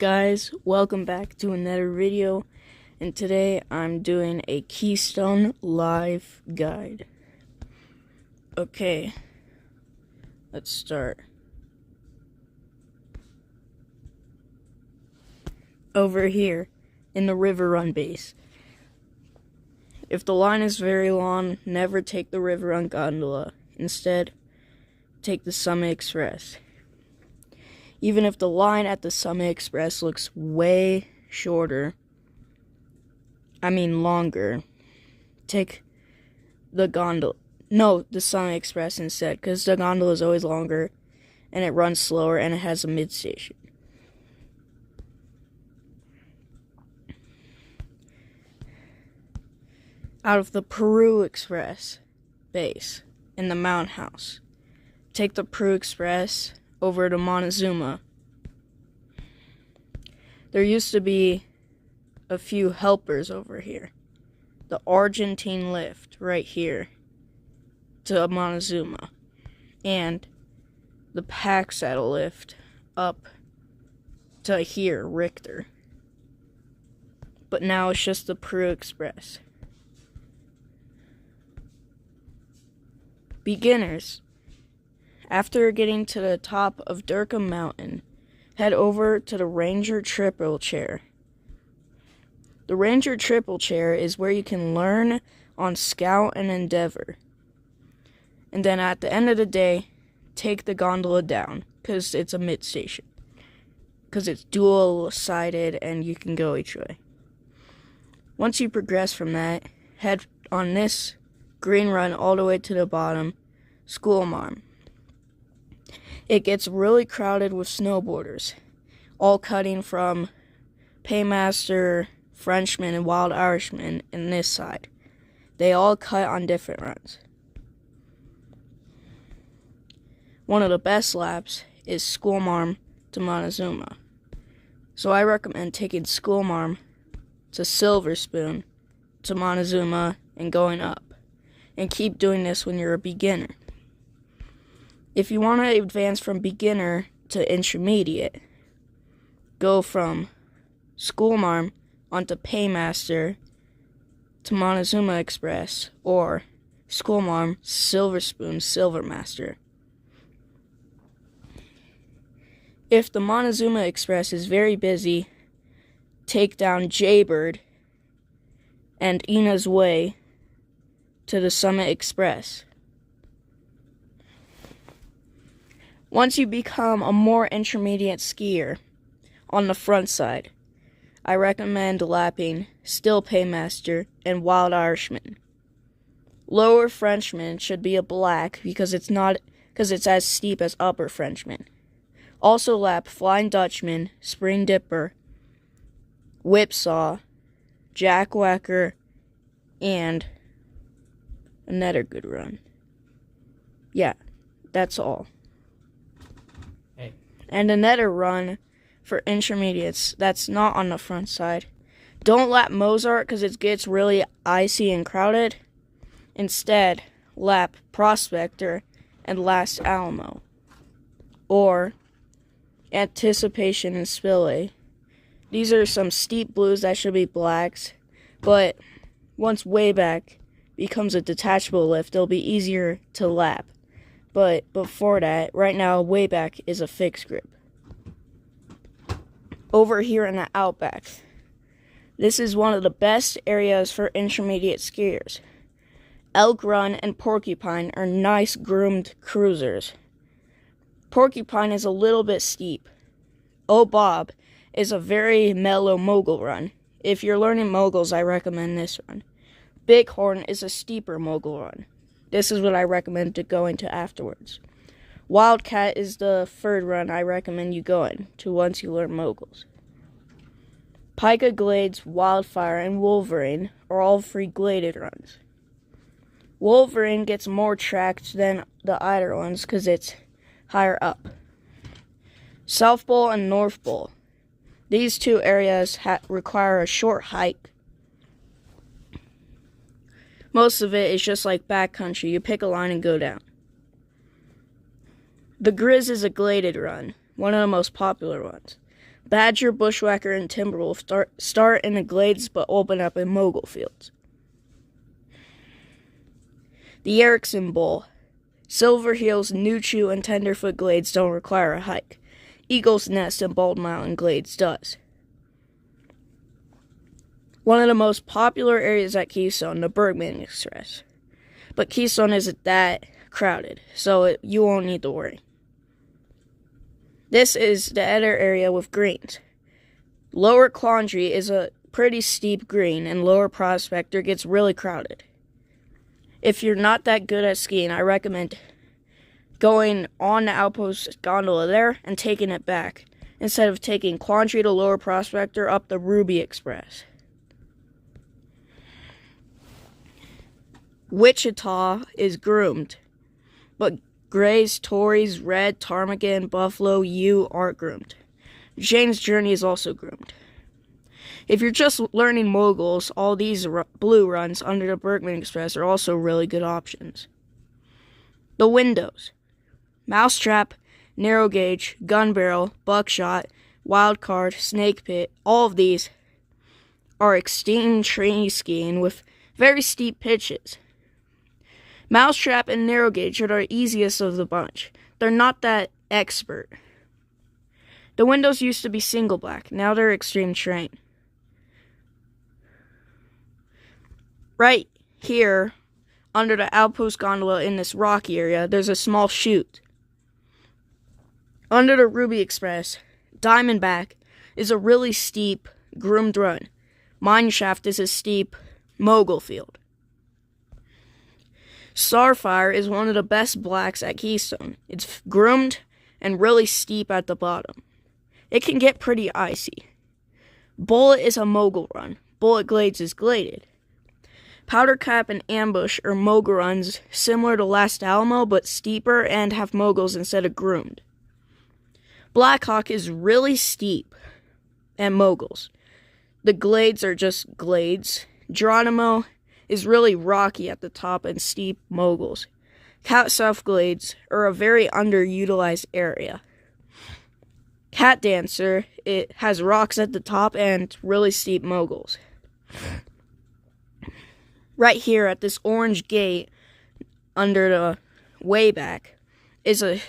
Guys, welcome back to another video, and today I'm doing a Keystone live guide. Okay, let's start. Over here in the River Run base. If the line is very long, never take the River Run gondola. Instead, take the Summit Express. Even if the line at the Summit Express looks way longer, take the Summit Express instead, because the gondola is always longer, and it runs slower, and it has a mid-station. Out of the Peru Express base in the Mountain House, take the Peru Express over to Montezuma. There used to be a few helpers over here. The Argentine lift right here to Montezuma, and the pack saddle lift up to here, Richter. But now it's just the Peru Express. Beginners, after getting to the top of Durham Mountain, head over to the Ranger Triple Chair. The Ranger Triple Chair is where you can learn on Scout and Endeavor. And then at the end of the day, take the gondola down, because it's a mid-station. Because it's dual-sided and you can go each way. Once you progress from that, head on this green run all the way to the bottom, Schoolmarm. It gets really crowded with snowboarders, all cutting from Paymaster, Frenchman, and Wild Irishman in this side. They all cut on different runs. One of the best laps is Schoolmarm to Montezuma. So I recommend taking Schoolmarm to Silver Spoon to Montezuma and going up. And keep doing this when you're a beginner. If you want to advance from beginner to intermediate, go from Schoolmarm onto Paymaster to Montezuma Express, or Schoolmarm, Silver Spoon, Silvermaster. If the Montezuma Express is very busy, take down Jaybird and Ina's Way to the Summit Express. Once you become a more intermediate skier on the front side, I recommend lapping Still Paymaster and Wild Irishman. Lower Frenchman should be a black because it's as steep as Upper Frenchman. Also lap Flying Dutchman, Spring Dipper, Whipsaw, Jackwhacker, and another good run. Yeah, that's all. Hey. And another run for intermediates that's not on the front side. Don't lap Mozart because it gets really icy and crowded. Instead, lap Prospector and Last Alamo. Or Anticipation and Spillway. These are some steep blues that should be blacks, but once way back becomes a detachable lift, it'll be easier to lap. But before that, right now, way back is a fixed grip. Over here in the Outback, this is one of the best areas for intermediate skiers. Elk Run and Porcupine are nice groomed cruisers. Porcupine is a little bit steep. Oh Bob is a very mellow mogul run. If you're learning moguls, I recommend this run. Bighorn is a steeper mogul run. This is what I recommend to go into afterwards. Wildcat is the third run I recommend you go into once you learn moguls. Pika Glades, Wildfire, and Wolverine are all free gladed runs. Wolverine gets more tracked than the other ones because it's higher up. South Bowl and North Bowl. These two areas require a short hike. Most of it is just like backcountry. You pick a line and go down. The Grizz is a graded run, one of the most popular ones. Badger, Bushwhacker, and Timberwolf start in the glades but open up in mogul fields. The Erickson Bowl. Silverheels, Nuchu, and Tenderfoot glades don't require a hike. Eagle's Nest and Bald Mountain glades does. One of the most popular areas at Keystone, the Bergman Express. But Keystone isn't that crowded, so you won't need to worry. This is the other area with greens. Lower Quandary is a pretty steep green, and Lower Prospector gets really crowded. If you're not that good at skiing, I recommend going on the Outpost gondola there and taking it back, instead of taking Quandary to Lower Prospector up the Ruby Express. Wichita is groomed, but Grays, Torreys, Red, Ptarmigan, Buffalo, U aren't groomed. Jane's Journey is also groomed. If you're just learning moguls, all these blue runs under the Bergman Express are also really good options. The windows. Mousetrap, Narrow Gauge, Gun Barrel, Buckshot, Wild Card, Snake Pit, all of these are extreme tree skiing with very steep pitches. Mousetrap and Narrow Gauge are the easiest of the bunch. They're not that expert. The windows used to be single black, now they're extreme terrain. Right here, under the Outpost gondola in this rocky area, there's a small chute. Under the Ruby Express, Diamondback is a really steep, groomed run. Mineshaft is a steep, mogul field. Starfire is one of the best blacks at Keystone. It's groomed and really steep at the bottom. It can get pretty icy. Bullet is a mogul run. Bullet Glades is gladed. Powder Cap and Ambush are mogul runs similar to Last Alamo, but steeper and have moguls instead of groomed. Blackhawk is really steep and moguls. The glades are just glades. Geronimo is really rocky at the top and steep moguls. Cat South glades are a very underutilized area. Cat Dancer, it has rocks at the top and really steep moguls. Right here at this orange gate under the way back is a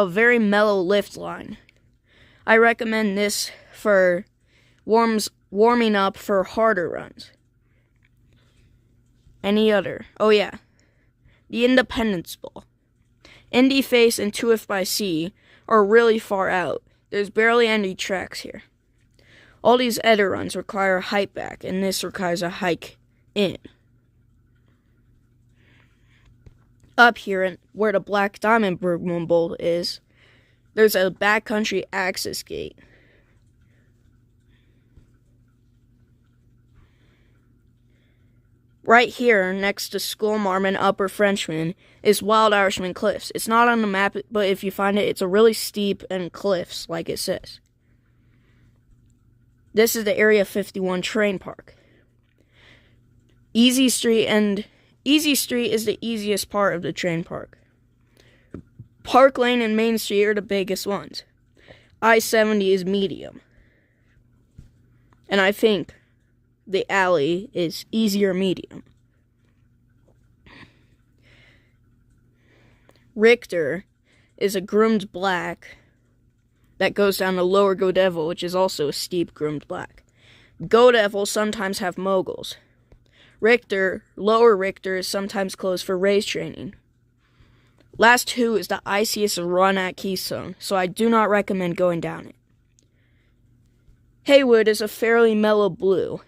very mellow lift line. I recommend this for warming up for harder runs. Any other? Oh yeah, the Independence Bowl. Indy Face and 2F by Sea are really far out. There's barely any tracks here. All these other runs require a hike back, and this requires a hike in. Up here, where the Black Diamond Bergman Bowl is, there's a backcountry access gate. Right here, next to Skullmarm and Upper Frenchman, is Wild Irishman Cliffs. It's not on the map, but if you find it, it's a really steep and cliffs, like it says. This is the Area 51 Terrain Park. Easy Street is the easiest part of the train park. Park Lane and Main Street are the biggest ones. I-70 is medium. And I think the alley is easier medium. Richter is a groomed black that goes down to Lower Go Devil, which is also a steep groomed black. Go Devil sometimes have moguls. Lower Richter is sometimes closed for race training. Last two is the iciest run at Keystone, so I do not recommend going down it. Haywood is a fairly mellow blue,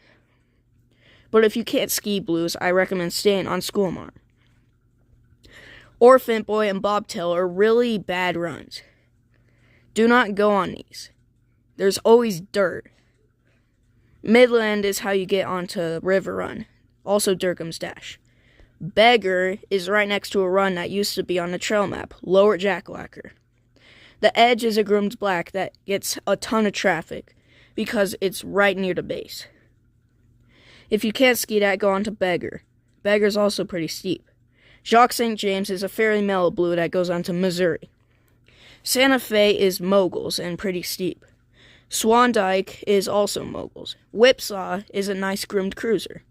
but if you can't ski blues, I recommend staying on Skullmarm. Orphan Boy and Bobtail are really bad runs. Do not go on these. There's always dirt. Midland is how you get onto River Run, also Durkam's Dash. Beggar is right next to a run that used to be on the trail map, Lower Jackwhacker. The Edge is a groomed black that gets a ton of traffic because it's right near the base. If you can't ski that, go on to Beggar. Beggar's also pretty steep. Jacques St. James is a fairly mellow blue that goes on to Missouri. Santa Fe is moguls and pretty steep. Swandyke is also moguls. Whipsaw is a nice groomed cruiser.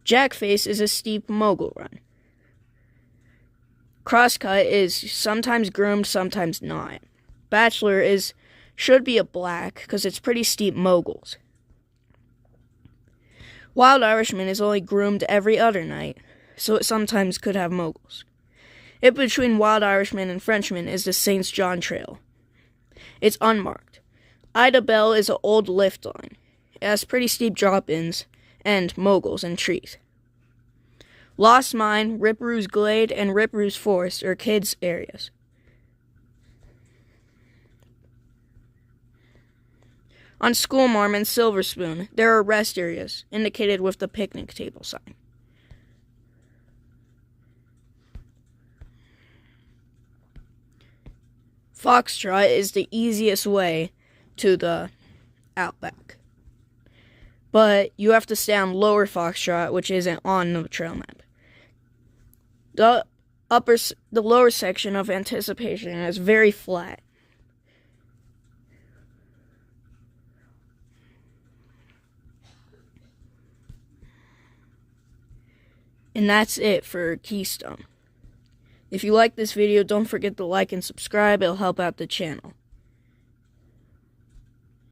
Jackface is a steep mogul run. Crosscut is sometimes groomed, sometimes not. Bachelor should be a black because it's pretty steep moguls. Wild Irishman is only groomed every other night, so it sometimes could have moguls. In between Wild Irishman and Frenchman is the St. John Trail. It's unmarked. Ida Bell is an old lift line. It has pretty steep drop-ins and moguls and trees. Lost Mine, Rip Roo's Glade, and Rip Roo's Forest are kids' areas. On Schoolmarm and Silver Spoon, there are rest areas, indicated with the picnic table sign. Foxtrot is the easiest way to the Outback. But you have to stay on Lower Foxtrot, which isn't on the trail map. The lower section of Anticipation is very flat. And that's it for Keystone. If you like this video, don't forget to like and subscribe. It'll help out the channel.